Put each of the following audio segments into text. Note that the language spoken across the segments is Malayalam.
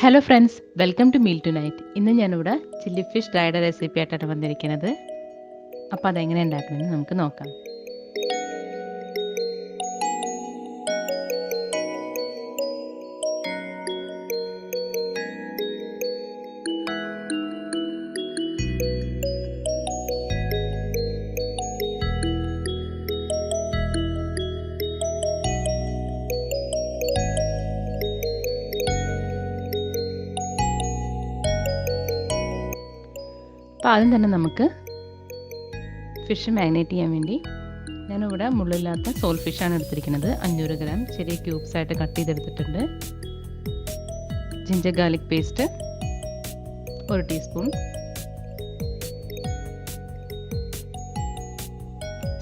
Hello friends, welcome to meal tonight. ഇന്ന് ഞാനിവിടെ ചില്ലി ഫിഷ് ഡ്രൈഡ് റെസിപ്പി ആയിട്ടാണ് വന്നിരിക്കുന്നത്. അപ്പോൾ അതെങ്ങനെ ഉണ്ടാക്കണമെന്ന് നമുക്ക് നോക്കാം. അപ്പോൾ ആദ്യം തന്നെ നമുക്ക് ഫിഷ് മാരിനേറ്റ് ചെയ്യാൻ വേണ്ടി ഞാനിവിടെ മുള്ളില്ലാത്ത സോൾ ഫിഷാണ് എടുത്തിരിക്കുന്നത്. 500 ഗ്രാം ചെറിയ ക്യൂബ്സ് ആയിട്ട് കട്ട് ചെയ്തെടുത്തിട്ടുണ്ട്. Ginger garlic paste 1 teaspoon,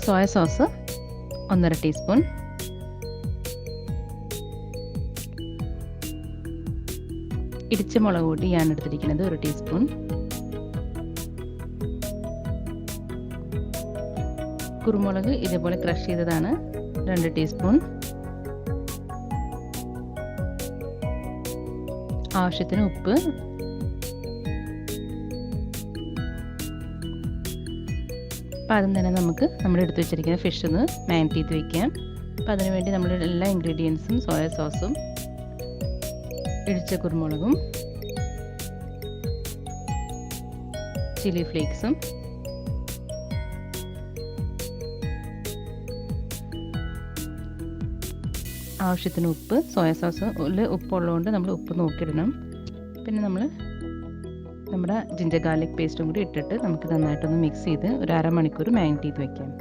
soya sauce 1.5 teaspoon, ഇടിച്ച മുളക് പൊടി ഞാൻ എടുത്തിരിക്കുന്നത് 1 ടീസ്പൂൺ, കുരുമുളക് ഇതേപോലെ ക്രഷ് ചെയ്തതാണ് 2 ടീസ്പൂൺ, ആവശ്യത്തിന് ഉപ്പ്, അപ്പോൾ ആദ്യം തന്നെ നമുക്ക് നമ്മൾ എടുത്ത് വെച്ചിരിക്കുന്ന ഫിഷ് ഒന്ന് മാരിനേറ്റ് ചെയ്ത് വയ്ക്കാം. അപ്പോൾ അതിനുവേണ്ടി നമ്മൾ എല്ലാ ഇൻഗ്രീഡിയൻസും സോയ സോസും ഇടിച്ച കുരുമുളകും ചില്ലി ഫ്ലേക്സും ആവശ്യത്തിന് ഉപ്പ്, സോയ സോസിൽ ഉപ്പുള്ളതുകൊണ്ട് നമ്മൾ ഉപ്പ് നോക്കിയിടണം. പിന്നെ നമ്മൾ നമ്മുടെ ജിഞ്ചർ ഗാർലിക് പേസ്റ്റും കൂടി ഇട്ടിട്ട് നമുക്ക് നന്നായിട്ടൊന്ന് മിക്സ് ചെയ്ത് ഒരു അരമണിക്കൂർ മാരിനേറ്റ് ചെയ്ത് വയ്ക്കാം.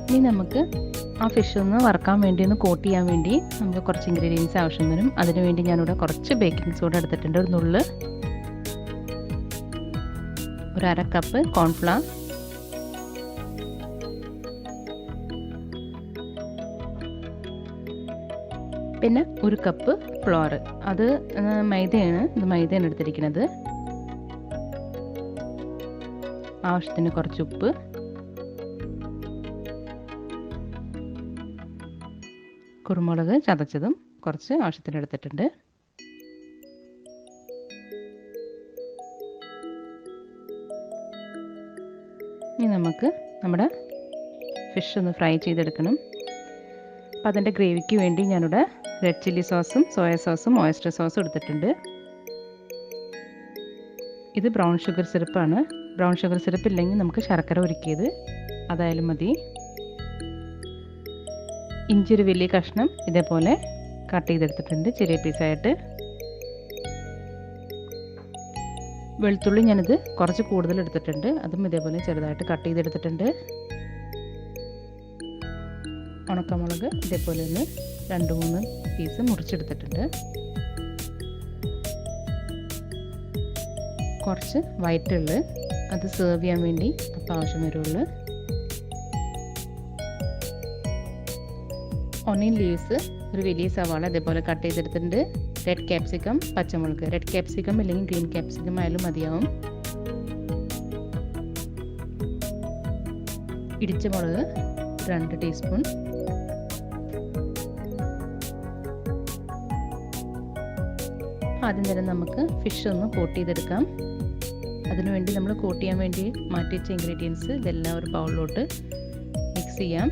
ഇനി നമുക്ക് ആ ഫിഷ് ഒന്ന് വറുക്കാൻ വേണ്ടി ഒന്ന് കോട്ട് ചെയ്യാൻ വേണ്ടി നമുക്ക് കുറച്ച് ഇൻഗ്രീഡിയൻസ് ആവശ്യം വരും. അതിനുവേണ്ടി ഞാനിവിടെ കുറച്ച് ബേക്കിംഗ് സോഡ എടുത്തിട്ടുണ്ട്, ഒരു നുള്ള്, ഒരു 1/2 കപ്പ് കോൺഫ്ലവർ, പിന്നെ 1 കപ്പ് ഫ്ലോർ. അത് മൈദയാണ്, ഇത് മൈദയാണ് എടുത്തിരിക്കുന്നത്. ആവശ്യത്തിന് കുറച്ച് ഉപ്പ്, കുരുമുളക് ചതച്ചതും കുറച്ച് ആവശ്യത്തിന് എടുത്തിട്ടുണ്ട്. ഇനി നമുക്ക് നമ്മുടെ ഫിഷ് ഒന്ന് ഫ്രൈ ചെയ്തെടുക്കണം. അപ്പോൾ അതിൻ്റെ ഗ്രേവിക്ക് വേണ്ടി ഞാനിവിടെ റെഡ് ചില്ലി സോസും സോയ സോസും ഓയിസ്റ്റർ സോസും എടുത്തിട്ടുണ്ട്. ഇത് ബ്രൗൺ ഷുഗർ സിറപ്പാണ്. ബ്രൗൺ ഷുഗർ സിറപ്പ് ഇല്ലെങ്കിൽ നമുക്ക് ശർക്കര ഉരുക്കിയത് അതായാലും മതി. ഇഞ്ചി ഒരു വലിയ കഷ്ണം ഇതേപോലെ കട്ട് ചെയ്തെടുത്തിട്ടുണ്ട് ചെറിയ പീസായിട്ട്. വെളുത്തുള്ളി ഞാനിത് കുറച്ച് കൂടുതൽ എടുത്തിട്ടുണ്ട്, അതും ഇതേപോലെ ചെറുതായിട്ട് കട്ട് ചെയ്തെടുത്തിട്ടുണ്ട്. ഉണക്കമുളക് ഇതേപോലെ ഒന്ന് 2-3 പീസ് മുറിച്ചെടുത്തിട്ടുണ്ട്. കുറച്ച് വൈറ്റുള്ളി, അത് സെർവ് ചെയ്യാൻ വേണ്ടി അപ്പം ആവശ്യം വരുള്ളൂ. ഒനിയൻ ലീവ്സ് ഒരു വലിയ സവാള ഇതേപോലെ കട്ട് ചെയ്തെടുത്തിട്ടുണ്ട്. റെഡ് ക്യാപ്സിക്കം, പച്ചമുളക്, റെഡ് ക്യാപ്സിക്കം അല്ലെങ്കിൽ ഗ്രീൻ ക്യാപ്സിക്കം ആയാലും മതിയാവും. ഇടിച്ച മുളക് 2 ടീസ്പൂൺ, ആദ്യം തന്നെ നമുക്ക് ഫിഷ് ഒന്ന് കോട്ട് ചെയ്തെടുക്കാം. അതിനുവേണ്ടി നമ്മൾ കോട്ട് ചെയ്യാൻ വേണ്ടി മാറ്റി വെച്ച ഇൻഗ്രീഡിയൻസ് ഇതെല്ലാം ഒരു ബൗളിലോട്ട് മിക്സ് ചെയ്യാം.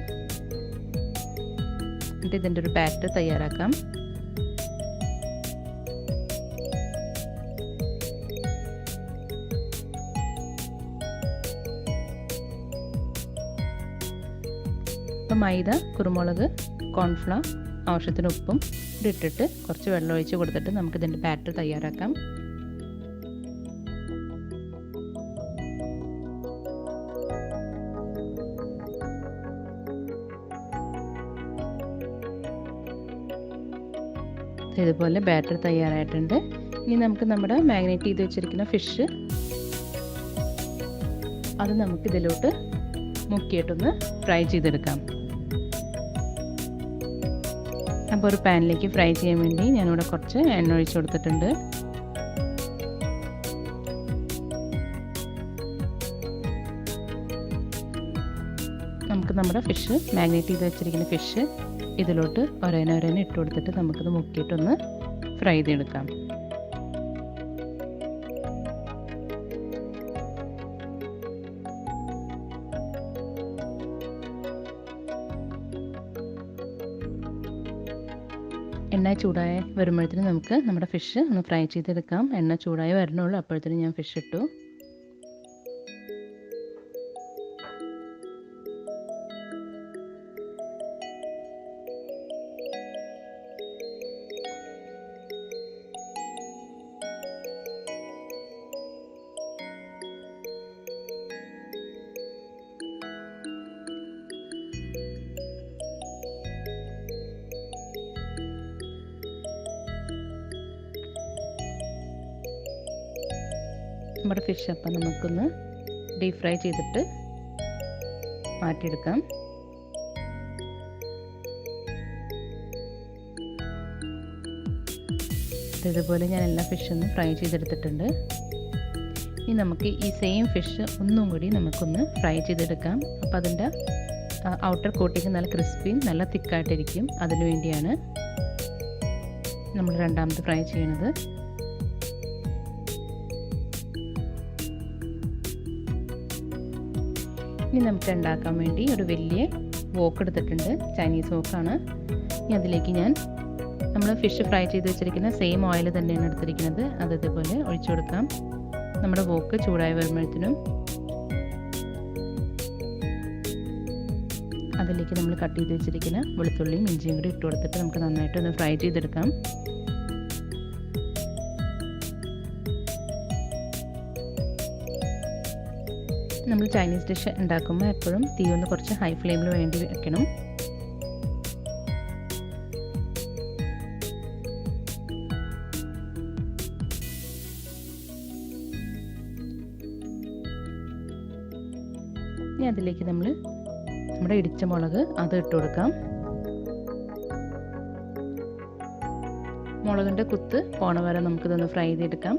എന്നിട്ട് ഇതിൻ്റെ ഒരു ബാറ്റർ തയ്യാറാക്കാം. ഇപ്പം മൈദ, കുരുമുളക്, കോൺഫ്ലവർ, ആവശ്യത്തിന് ഉപ്പും ഇട്ടിട്ട് കുറച്ച് വെള്ളം ഒഴിച്ച് കൊടുത്തിട്ട് നമുക്കിതിൻ്റെ ബാറ്റർ തയ്യാറാക്കാം. ഇതുപോലെ ബാറ്റർ തയ്യാറായിട്ടുണ്ട്. ഇനി നമുക്ക് നമ്മുടെ മാരിനേറ്റ് ചെയ്ത് വെച്ചിരിക്കുന്ന ഫിഷ് അത് നമുക്ക് ഇതിലോട്ട് മുക്കിയിട്ടൊന്ന് ഫ്രൈ ചെയ്തെടുക്കാം. അപ്പോൾ ഒരു പാനിലേക്ക് ഫ്രൈ ചെയ്യാൻ വേണ്ടി ഞാനിവിടെ കുറച്ച് എണ്ണ ഒഴിച്ച് കൊടുത്തിട്ടുണ്ട്. നമുക്ക് നമ്മുടെ ഫിഷ് മാഗ്നേറ്റ് ചെയ്ത് വെച്ചിരിക്കുന്ന ഫിഷ് ഇതിലോട്ട് ഓരോന്നോരോന്ന് ഇട്ട് കൊടുത്തിട്ട് നമുക്കിത് മുക്കിയിട്ടൊന്ന് ഫ്രൈ ചെയ്തെടുക്കാം. എണ്ണ ചൂടായി വരുമ്പോഴത്തേനും നമുക്ക് നമ്മുടെ ഫിഷ് ഒന്ന് ഫ്രൈ ചെയ്തെടുക്കാം. എണ്ണ ചൂടായി വരണുള്ളൂ, അപ്പോഴത്തേനും ഞാൻ ഫിഷ് ഇട്ടു. നമ്മുടെ ഫിഷ് അപ്പം നമുക്കൊന്ന് ഡീപ് ഫ്രൈ ചെയ്തിട്ട് മാറ്റിയെടുക്കാം. ഇതുപോലെ ഞാൻ എല്ലാ ഫിഷൊന്നും ഫ്രൈ ചെയ്തെടുത്തിട്ടുണ്ട്. ഇനി നമുക്ക് ഈ സെയിം ഫിഷ് ഒന്നും കൂടി നമുക്കൊന്ന് ഫ്രൈ ചെയ്തെടുക്കാം. അപ്പോൾ അതിൻ്റെ ഔട്ടർ കോട്ടിങ് നല്ല ക്രിസ്പിയും നല്ല തിക്കായിട്ടിരിക്കും. അതിനു വേണ്ടിയാണ് നമ്മൾ രണ്ടാമത് ഫ്രൈ ചെയ്യണത്. ഇനി നമുക്ക് ഉണ്ടാക്കാൻ വേണ്ടി ഒരു വലിയ വോക്ക് എടുത്തിട്ടുണ്ട്. ചൈനീസ് വോക്കാണ്. ഇനി അതിലേക്ക് നമ്മൾ ഫിഷ് ഫ്രൈ ചെയ്ത് വെച്ചിരിക്കുന്ന സെയിം ഓയിൽ തന്നെയാണ് എടുത്തിരിക്കുന്നത്. അത് ഇതുപോലെ ഒഴിച്ചു കൊടുക്കാം. നമ്മുടെ വോക്ക് ചൂടായി വരുമ്പോഴത്തേനും അതിലേക്ക് നമ്മൾ കട്ട് ചെയ്ത് വെച്ചിരിക്കുന്ന വെളുത്തുള്ളിയും ഇഞ്ചിയും കൂടി ഇട്ട് കൊടുത്തിട്ട് നമുക്ക് നന്നായിട്ടൊന്ന് ഫ്രൈ ചെയ്തെടുക്കാം. നമ്മൾ ചൈനീസ് ഡിഷ് ഉണ്ടാക്കുമ്പോൾ എപ്പോഴും തീ ഒന്ന് കുറച്ച് ഹൈ ഫ്ലെയിമിൽ വേണ്ടി വെക്കണം. ഇനി അതിലേക്ക് നമ്മുടെ ഇടിച്ച മുളക് അത് ഇട്ട് കൊടുക്കാം. മുളകിൻ്റെ കുത്ത് പോണ വരെ നമുക്കിതൊന്ന് ഫ്രൈ ചെയ്തെടുക്കാം.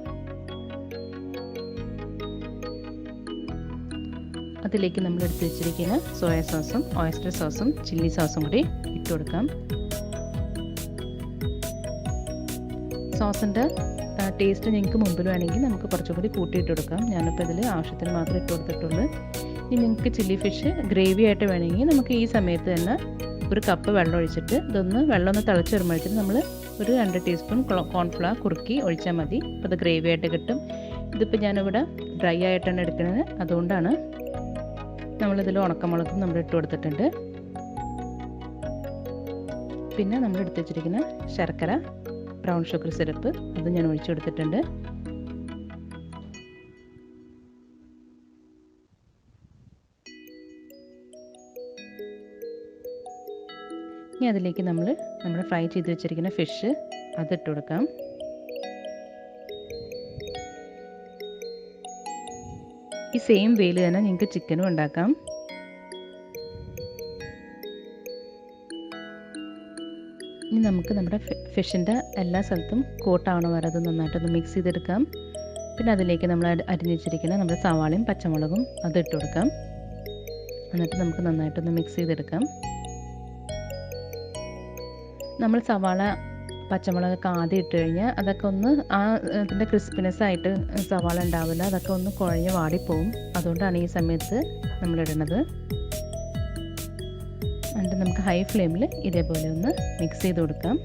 അതിലേക്ക് നമ്മൾ എടുത്ത് വെച്ചിരിക്കുന്ന സോയ സോസും ഓയസ്റ്റർ സോസും ചില്ലി സോസും കൂടി ഇട്ട് കൊടുക്കാം. സോസിൻ്റെ ടേസ്റ്റ് നിങ്ങൾക്ക് മുമ്പിൽ വേണമെങ്കിൽ നമുക്ക് കുറച്ചും കൂടി കൂട്ടിയിട്ട് കൊടുക്കാം. ഞാനിപ്പോൾ ഇതിൽ ആവശ്യത്തിന് മാത്രമേ ഇട്ട് കൊടുത്തിട്ടുള്ളൂ. ഇനി നിങ്ങൾക്ക് ചില്ലി ഫിഷ് ഗ്രേവി ആയിട്ട് വേണമെങ്കിൽ നമുക്ക് ഈ സമയത്ത് തന്നെ ഒരു കപ്പ് വെള്ളം ഒഴിച്ചിട്ട് വെള്ളം ഒന്ന് തിളച്ച് വരുമ്പോഴത്തേന് നമ്മൾ ഒരു 2 ടീസ്പൂൺ കോൺഫ്ലവർ കുറുക്കി ഒഴിച്ചാൽ മതി. അപ്പോൾ അത് ഗ്രേവി ആയിട്ട് കിട്ടും. ഇതിപ്പോൾ ഞാനിവിടെ ഡ്രൈ ആയിട്ടാണ് എടുക്കുന്നത്, അതുകൊണ്ടാണ്. നമ്മളിതിൽ ഉണക്കമുളകും നമ്മൾ ഇട്ട് കൊടുത്തിട്ടുണ്ട്. പിന്നെ നമ്മൾ എടുത്ത് വെച്ചിരിക്കുന്ന ശർക്കര ബ്രൗൺ ഷുഗർ സിറപ്പ് അത് ഞാൻ ഒഴിച്ചു കൊടുത്തിട്ടുണ്ട്. ഇനി അതിലേക്ക് നമ്മൾ ഫ്രൈ ചെയ്ത് വെച്ചിരിക്കുന്ന ഫിഷ് അതിട്ട് കൊടുക്കാം. ഈ സെയിം വേയിൽ തന്നെ നിങ്ങൾക്ക് ചിക്കനും ഉണ്ടാക്കാം. ഇനി നമുക്ക് നമ്മുടെ ഫിഷിൻ്റെ എല്ലാ സ്ഥലത്തും കോട്ടാവണ വരെ അത് നന്നായിട്ടൊന്ന് മിക്സ് ചെയ്തെടുക്കാം. പിന്നെ അതിലേക്ക് നമ്മൾ അരിഞ്ഞിച്ചിരിക്കുന്ന നമ്മുടെ സവാളയും പച്ചമുളകും അത് ഇട്ട് കൊടുക്കാം. എന്നിട്ട് നമുക്ക് നന്നായിട്ടൊന്ന് മിക്സ് ചെയ്തെടുക്കാം. നമ്മൾ സവാള പച്ചമുളകൊക്കെ ആദ്യം ഇട്ട് കഴിഞ്ഞാൽ അതൊക്കെ ഒന്ന് അതിൻ്റെ ക്രിസ്പിനെസ് ആയിട്ട് സവാള ഉണ്ടാവില്ല, അതൊക്കെ ഒന്ന് കുഴഞ്ഞ് വാടിപ്പോവും. അതുകൊണ്ടാണ് ഈ സമയത്ത് നമ്മളിടുന്നത്. എന്നിട്ട് നമുക്ക് ഹൈ ഫ്ലെയിമിൽ ഇതേപോലെ ഒന്ന് മിക്സ് ചെയ്ത് കൊടുക്കാം.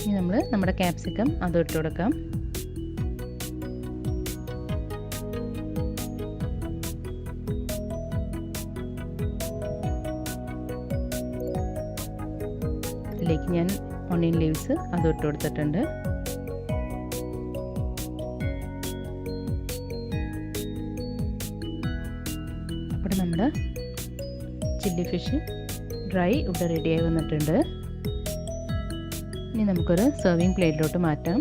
ഇനി നമ്മുടെ ക്യാപ്സിക്കം അത് ഇട്ട് കൊടുക്കാം. ഇതിലേക്ക് ഞാൻ ഓണിയൻ ലീവ്സ് അത് ഇട്ട് കൊടുത്തിട്ടുണ്ട്. അപ്പോൾ നമ്മുടെ ചില്ലി ഫിഷ് ഡ്രൈ ഇവിടെ റെഡിയായി വന്നിട്ടുണ്ട്. ഇനി നമുക്കൊരു സെർവിങ് പ്ലേറ്റിലോട്ട് മാറ്റാം.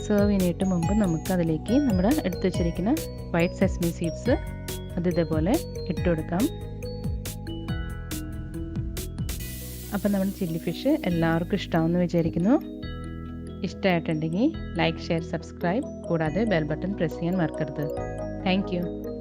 സെർവ് ചെയ്യാനായിട്ട് മുമ്പ് നമുക്ക് അതിലേക്ക് നമ്മൾ എടുത്തു വെച്ചിരിക്കുന്ന വൈറ്റ് സെസമി സീഡ്സ് അത് ഇതേപോലെ ഇട്ട് കൊടുക്കാം. അപ്പം നമ്മുടെ ചില്ലി ഫിഷ് എല്ലാവർക്കും ഇഷ്ടമാവുമെന്ന് വിചാരിക്കുന്നു. ഇഷ്ടമായിട്ടുണ്ടെങ്കിൽ ലൈക്ക്, ഷെയർ, സബ്സ്ക്രൈബ് കൂടാതെ ബെൽ ബട്ടൺ പ്രസ് ചെയ്യാൻ മറക്കരുത്. Thank you.